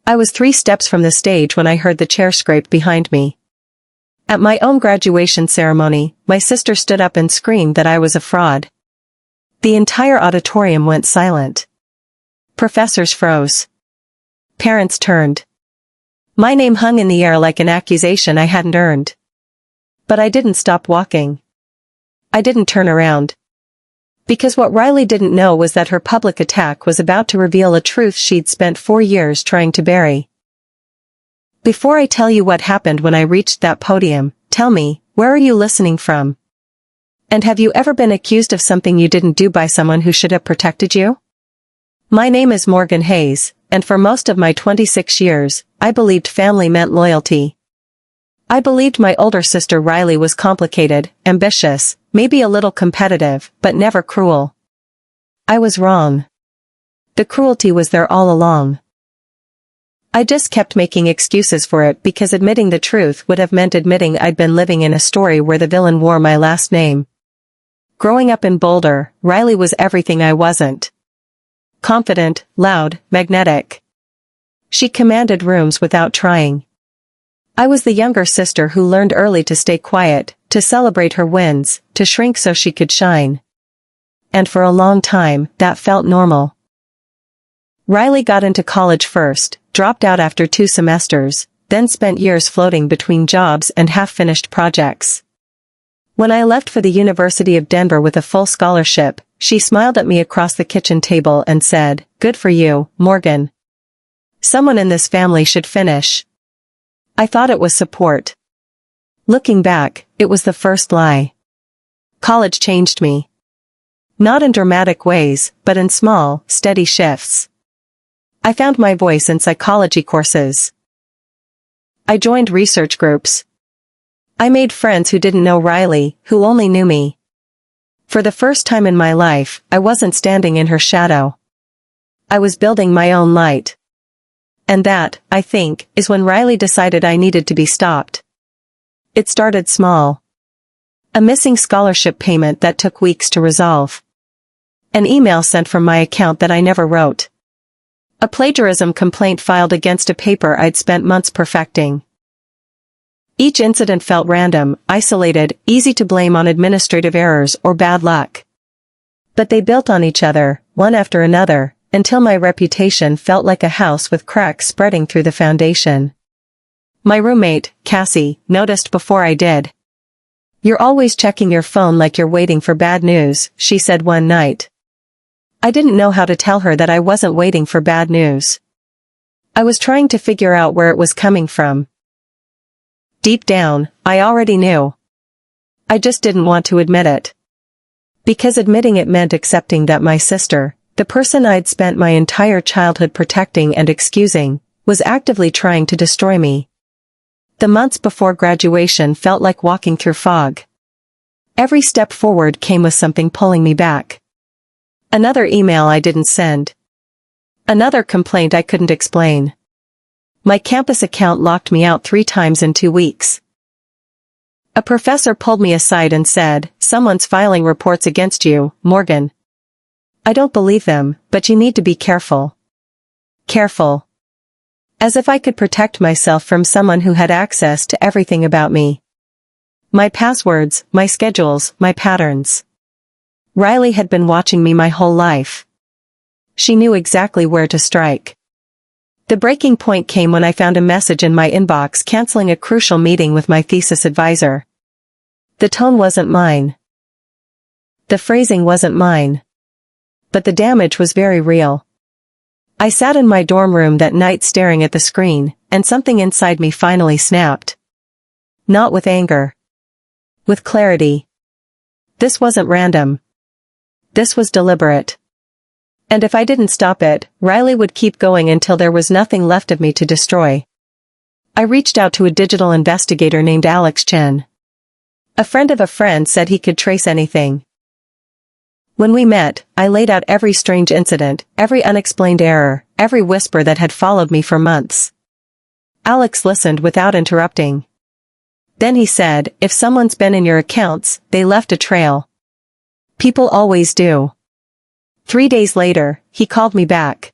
I was 3 steps from the stage when I heard the chair scrape behind me. At my own graduation ceremony, my sister stood up and screamed that I was a fraud. The entire auditorium went silent. Professors froze. Parents turned. My name hung in the air like an accusation I hadn't earned. But I didn't stop walking. I didn't turn around. Because what Riley didn't know was that her public attack was about to reveal a truth she'd spent 4 years trying to bury. Before I tell you what happened when I reached that podium, tell me, where are you listening from? And have you ever been accused of something you didn't do by someone who should have protected you? My name is Morgan Hayes, and for most of my 26 years, I believed family meant loyalty. I believed my older sister Riley was complicated, ambitious, maybe a little competitive, but never cruel. I was wrong. The cruelty was there all along. I just kept making excuses for it because admitting the truth would have meant admitting I'd been living in a story where the villain wore my last name. Growing up in Boulder, Riley was everything I wasn't. Confident, loud, magnetic. She commanded rooms without trying. I was the younger sister who learned early to stay quiet, to celebrate her wins, to shrink so she could shine. And for a long time, that felt normal. Riley got into college first, dropped out after 2 semesters, then spent years floating between jobs and half-finished projects. When I left for the University of Denver with a full scholarship, she smiled at me across the kitchen table and said, "Good for you, Morgan. Someone in this family should finish." I thought it was support. Looking back, it was the first lie. College changed me. Not in dramatic ways, but in small, steady shifts. I found my voice in psychology courses. I joined research groups. I made friends who didn't know Riley, who only knew me. For the first time in my life, I wasn't standing in her shadow. I was building my own light. And that, I think, is when Riley decided I needed to be stopped. It started small. A missing scholarship payment that took weeks to resolve. An email sent from my account that I never wrote. A plagiarism complaint filed against a paper I'd spent months perfecting. Each incident felt random, isolated, easy to blame on administrative errors or bad luck. But they built on each other, one after another, until my reputation felt like a house with cracks spreading through the foundation. My roommate, Cassie, noticed before I did. "You're always checking your phone like you're waiting for bad news," she said one night. I didn't know how to tell her that I wasn't waiting for bad news. I was trying to figure out where it was coming from. Deep down, I already knew. I just didn't want to admit it. Because admitting it meant accepting that my sister, the person I'd spent my entire childhood protecting and excusing, was actively trying to destroy me. The months before graduation felt like walking through fog. Every step forward came with something pulling me back. Another email I didn't send. Another complaint I couldn't explain. My campus account locked me out 3 times in 2 weeks. A professor pulled me aside and said, "Someone's filing reports against you, Morgan. I don't believe them, but you need to be careful." Careful. As if I could protect myself from someone who had access to everything about me. My passwords, my schedules, my patterns. Riley had been watching me my whole life. She knew exactly where to strike. The breaking point came when I found a message in my inbox canceling a crucial meeting with my thesis advisor. The tone wasn't mine. The phrasing wasn't mine. But the damage was very real. I sat in my dorm room that night staring at the screen, and something inside me finally snapped. Not with anger. With clarity. This wasn't random. This was deliberate. And if I didn't stop it, Riley would keep going until there was nothing left of me to destroy. I reached out to a digital investigator named Alex Chen. A friend of a friend said he could trace anything. When we met, I laid out every strange incident, every unexplained error, every whisper that had followed me for months. Alex listened without interrupting. Then he said, "If someone's been in your accounts, they left a trail. People always do." 3 days later, he called me back.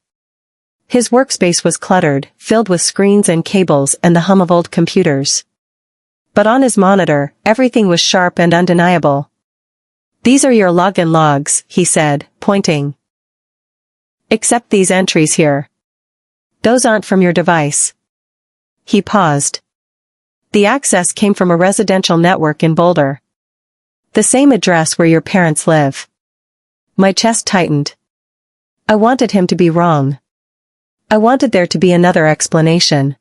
His workspace was cluttered, filled with screens and cables and the hum of old computers. But on his monitor, everything was sharp and undeniable. "These are your login logs," he said, pointing. "Except these entries here. Those aren't from your device." He paused. "The access came from a residential network in Boulder. The same address where your parents live." My chest tightened. I wanted him to be wrong. I wanted there to be another explanation.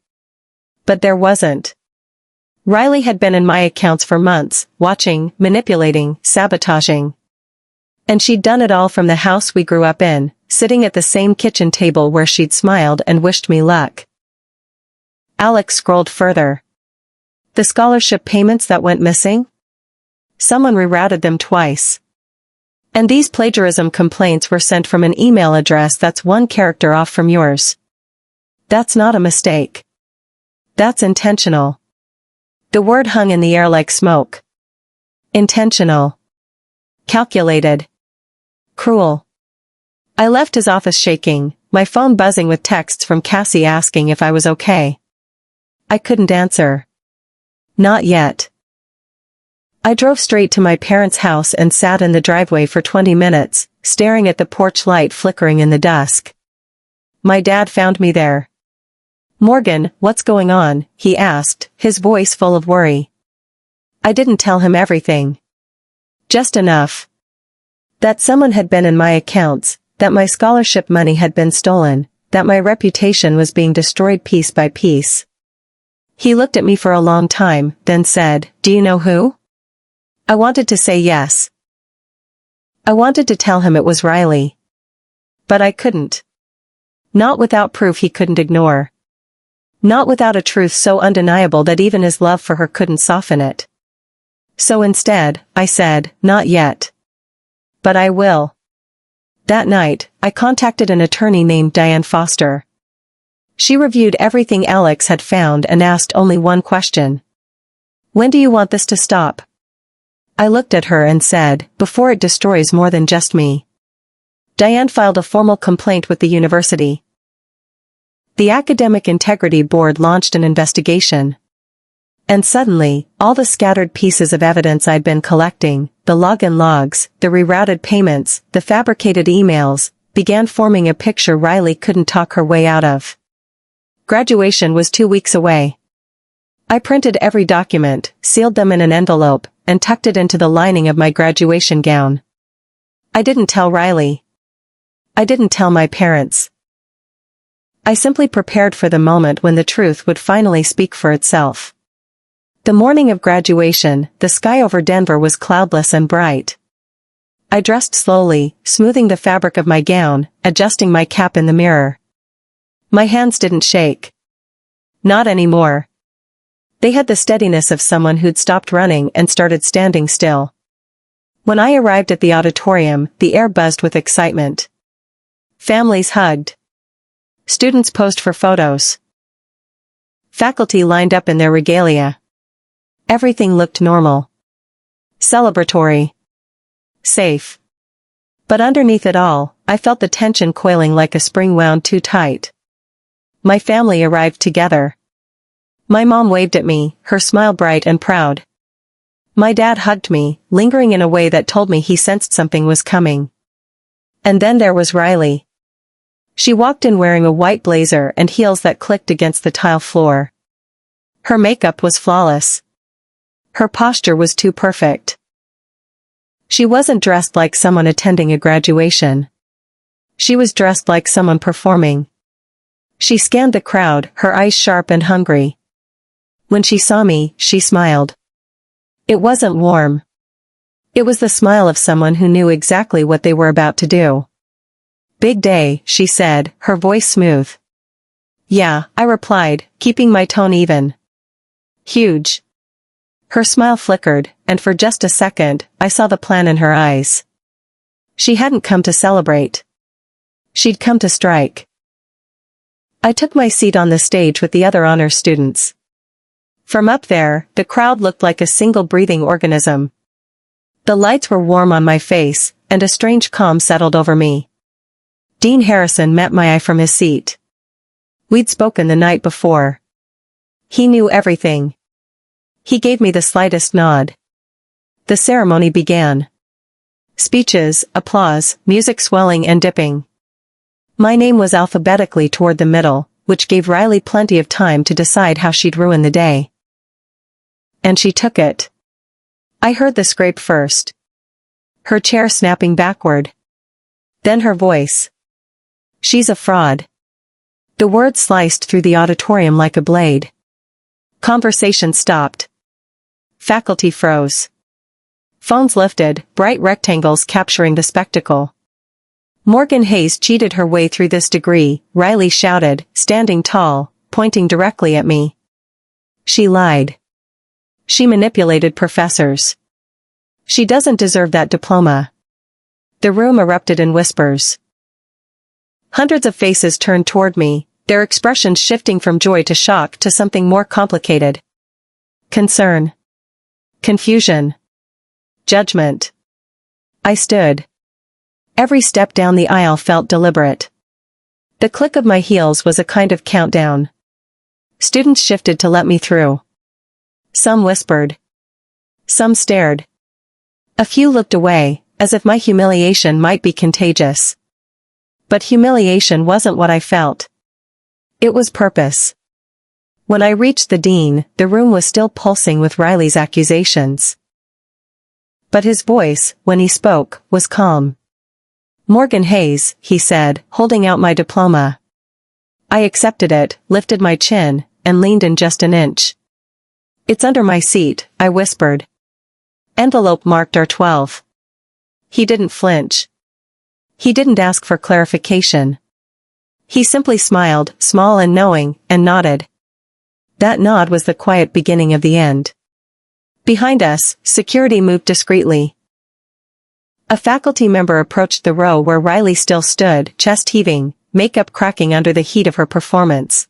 But there wasn't. Riley had been in my accounts for months, watching, manipulating, sabotaging. And she'd done it all from the house we grew up in, sitting at the same kitchen table where she'd smiled and wished me luck. Alex scrolled further. The scholarship payments that went missing? Someone rerouted them twice. And these plagiarism complaints were sent from an email address that's one character off from yours. That's not a mistake. That's intentional. The word hung in the air like smoke. Intentional. Calculated. Cruel. I left his office shaking, my phone buzzing with texts from Cassie asking if I was okay. I couldn't answer. Not yet. I drove straight to my parents' house and sat in the driveway for 20 minutes, staring at the porch light flickering in the dusk. My dad found me there. "Morgan, what's going on?" he asked, his voice full of worry. I didn't tell him everything. Just enough. That someone had been in my accounts, that my scholarship money had been stolen, that my reputation was being destroyed piece by piece. He looked at me for a long time, then said, "Do you know who?" I wanted to say yes. I wanted to tell him it was Riley. But I couldn't. Not without proof he couldn't ignore. Not without a truth so undeniable that even his love for her couldn't soften it. So instead, I said, "Not yet. But I will." That night, I contacted an attorney named Diane Foster. She reviewed everything Alex had found and asked only one question. "When do you want this to stop?" I looked at her and said, "Before it destroys more than just me." Diane filed a formal complaint with the university. The Academic Integrity Board launched an investigation. And suddenly, all the scattered pieces of evidence I'd been collecting, the login logs, the rerouted payments, the fabricated emails, began forming a picture Riley couldn't talk her way out of. Graduation was 2 weeks away. I printed every document, sealed them in an envelope, and tucked it into the lining of my graduation gown. I didn't tell Riley. I didn't tell my parents. I simply prepared for the moment when the truth would finally speak for itself. The morning of graduation, the sky over Denver was cloudless and bright. I dressed slowly, smoothing the fabric of my gown, adjusting my cap in the mirror. My hands didn't shake. Not anymore. They had the steadiness of someone who'd stopped running and started standing still. When I arrived at the auditorium, the air buzzed with excitement. Families hugged. Students posed for photos. Faculty lined up in their regalia. Everything looked normal. Celebratory. Safe. But underneath it all, I felt the tension coiling like a spring wound too tight. My family arrived together. My mom waved at me, her smile bright and proud. My dad hugged me, lingering in a way that told me he sensed something was coming. And then there was Riley. She walked in wearing a white blazer and heels that clicked against the tile floor. Her makeup was flawless. Her posture was too perfect. She wasn't dressed like someone attending a graduation. She was dressed like someone performing. She scanned the crowd, her eyes sharp and hungry. When she saw me, she smiled. It wasn't warm. It was the smile of someone who knew exactly what they were about to do. "Big day," she said, her voice smooth. "Yeah," I replied, keeping my tone even. "Huge." Her smile flickered, and for just a second, I saw the plan in her eyes. She hadn't come to celebrate. She'd come to strike. I took my seat on the stage with the other honors students. From up there, the crowd looked like a single breathing organism. The lights were warm on my face, and a strange calm settled over me. Dean Harrison met my eye from his seat. We'd spoken the night before. He knew everything. He gave me the slightest nod. The ceremony began. Speeches, applause, music swelling and dipping. My name was alphabetically toward the middle, which gave Riley plenty of time to decide how she'd ruin the day. And she took it. I heard the scrape first. Her chair snapping backward. Then her voice. She's a fraud. The words sliced through the auditorium like a blade. Conversation stopped. Faculty froze. Phones lifted, bright rectangles capturing the spectacle. Morgan Hayes cheated her way through this degree, Riley shouted, standing tall, pointing directly at me. She lied. She manipulated professors. She doesn't deserve that diploma. The room erupted in whispers. Hundreds of faces turned toward me, their expressions shifting from joy to shock to something more complicated. Concern. Confusion. Judgment. I stood. Every step down the aisle felt deliberate. The click of my heels was a kind of countdown. Students shifted to let me through. Some whispered. Some stared. A few looked away, as if my humiliation might be contagious. But humiliation wasn't what I felt. It was purpose. When I reached the dean, the room was still pulsing with Riley's accusations. But his voice, when he spoke, was calm. Morgan Hayes, he said, holding out my diploma. I accepted it, lifted my chin, and leaned in just an inch. It's under my seat, I whispered. Envelope marked R12. He didn't flinch. He didn't ask for clarification. He simply smiled, small and knowing, and nodded. That nod was the quiet beginning of the end. Behind us, security moved discreetly. A faculty member approached the row where Riley still stood, chest heaving, makeup cracking under the heat of her performance.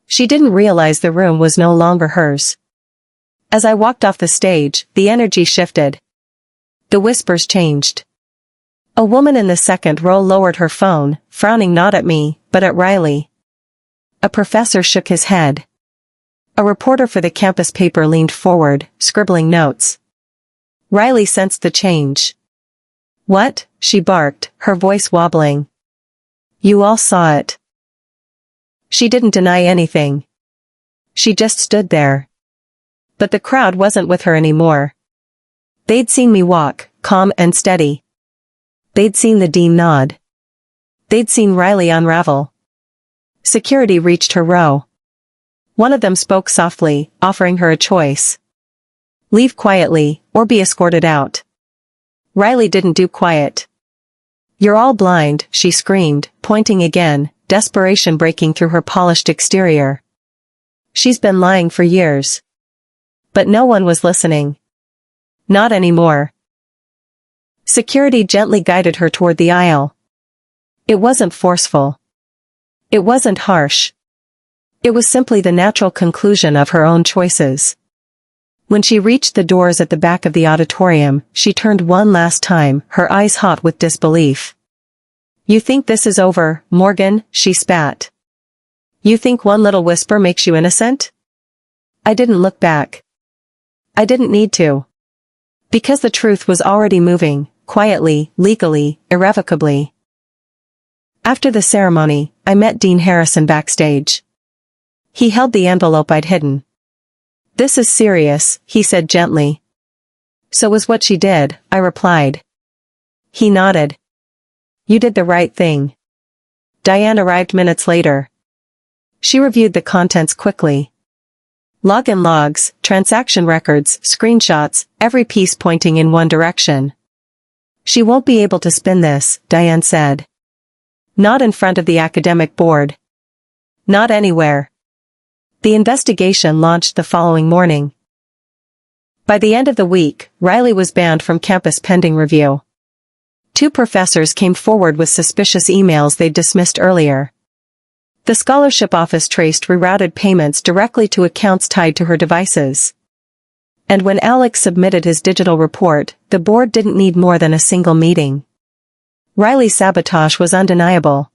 She didn't realize the room was no longer hers. As I walked off the stage, the energy shifted. The whispers changed. A woman in the second row lowered her phone, frowning not at me, but at Riley. A professor shook his head. A reporter for the campus paper leaned forward, scribbling notes. Riley sensed the change. What? She barked, her voice wobbling. You all saw it. She didn't deny anything. She just stood there. But the crowd wasn't with her anymore. They'd seen me walk, calm and steady. They'd seen the dean nod. They'd seen Riley unravel. Security reached her row. One of them spoke softly, offering her a choice. Leave quietly, or be escorted out. Riley didn't do quiet. You're all blind, she screamed, pointing again, desperation breaking through her polished exterior. She's been lying for years. But no one was listening. Not anymore. Security gently guided her toward the aisle. It wasn't forceful. It wasn't harsh. It was simply the natural conclusion of her own choices. When she reached the doors at the back of the auditorium, she turned one last time, her eyes hot with disbelief. You think this is over, Morgan? She spat. You think one little whisper makes you innocent? I didn't look back. I didn't need to. Because the truth was already moving, quietly, legally, irrevocably. After the ceremony, I met Dean Harrison backstage. He held the envelope I'd hidden. This is serious, he said gently. So was what she did, I replied. He nodded. You did the right thing. Diane arrived minutes later. She reviewed the contents quickly. Login logs, transaction records, screenshots, every piece pointing in one direction. She won't be able to spin this, Diane said. Not in front of the academic board. Not anywhere. The investigation launched the following morning. By the end of the week, Riley was banned from campus pending review. 2 professors came forward with suspicious emails they'd dismissed earlier. The scholarship office traced rerouted payments directly to accounts tied to her devices. And when Alex submitted his digital report, the board didn't need more than a single meeting. Riley's sabotage was undeniable.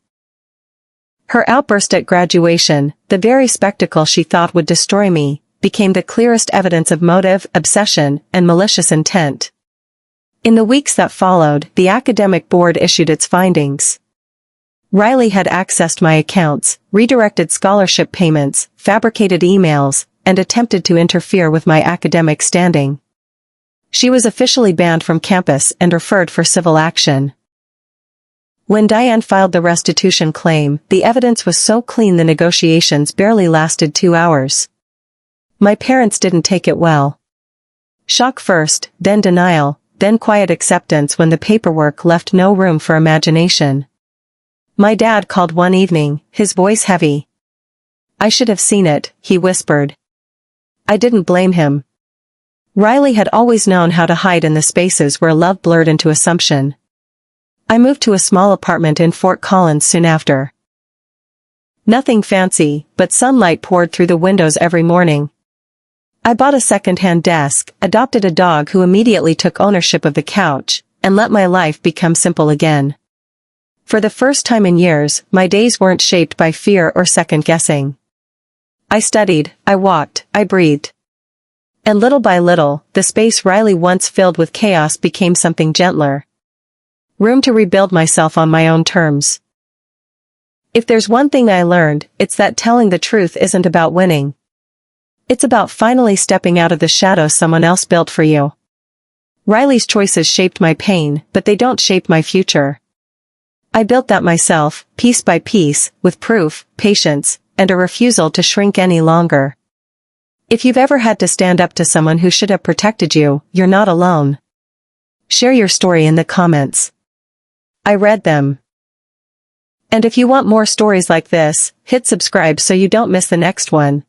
Her outburst at graduation, the very spectacle she thought would destroy me, became the clearest evidence of motive, obsession, and malicious intent. In the weeks that followed, the academic board issued its findings. Riley had accessed my accounts, redirected scholarship payments, fabricated emails, and attempted to interfere with my academic standing. She was officially banned from campus and referred for civil action. When Diane filed the restitution claim, the evidence was so clean the negotiations barely lasted 2 hours. My parents didn't take it well. Shock first, then denial, then quiet acceptance when the paperwork left no room for imagination. My dad called one evening, his voice heavy. "I should have seen it," he whispered. I didn't blame him. Riley had always known how to hide in the spaces where love blurred into assumption. I moved to a small apartment in Fort Collins soon after. Nothing fancy, but sunlight poured through the windows every morning. I bought a second-hand desk, adopted a dog who immediately took ownership of the couch, and let my life become simple again. For the first time in years, my days weren't shaped by fear or second-guessing. I studied, I walked, I breathed. And little by little, the space Riley once filled with chaos became something gentler. Room to rebuild myself on my own terms. If there's one thing I learned, it's that telling the truth isn't about winning. It's about finally stepping out of the shadows someone else built for you. Riley's choices shaped my pain, but they don't shape my future. I built that myself, piece by piece, with proof, patience, and a refusal to shrink any longer. If you've ever had to stand up to someone who should have protected you, you're not alone. Share your story in the comments. I read them. And if you want more stories like this, hit subscribe so you don't miss the next one.